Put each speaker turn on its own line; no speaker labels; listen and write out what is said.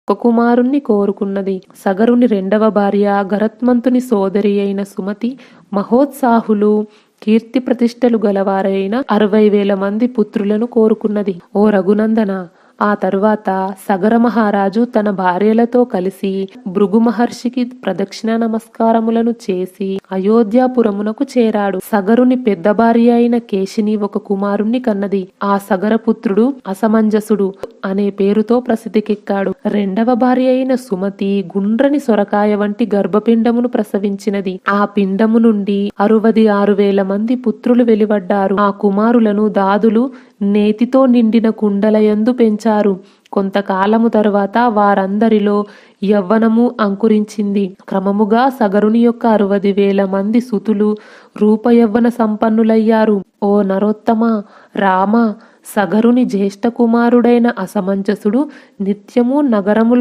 ఒక కుమారుణ్ణి కోరుకున్నది. సగరుని రెండవ భార్య గరత్మంతుని సోదరి అయిన సుమతి మహోత్సాహులు, కీర్తి ప్రతిష్టలు గలవారైన 60,000 మంది పుత్రులను కోరుకున్నది. ఓ రఘునందన, ఆ తరువాత సగర మహారాజు తన భార్యలతో కలిసి భృగు మహర్షికి ప్రదక్షిణ నమస్కారములను చేసి అయోధ్యాపురమునకు చేరాడు. సగరుని పెద్ద భార్య అయిన కేశిని ఒక కుమారుణ్ణి కన్నది. ఆ సగరపుత్రుడు అసమంజసుడు అనే పేరుతో ప్రసిద్ధికెక్కాడు. రెండవ భార్య అయిన సుమతి గుండ్రని సొరకాయ వంటి గర్భపిండమును ప్రసవించినది. ఆ పిండము నుండి 66,000 మంది పుత్రులు వెలువడ్డారు. ఆ కుమారులను దాదులు నేతితో నిండిన కుండలయందు పెంచారు. కొంతకాలము తరువాత వారందరిలో యవ్వనము అంకురించింది. క్రమముగా సగరుని యొక్క 60,000 మంది సుతులు రూపయవ్వన సంపన్నులయ్యారు. ఓ నరోత్తమ, రామ, సగరుని జ్యేష్ఠ కుమారుడైన అసమంజసుడు నిత్యము నగరములో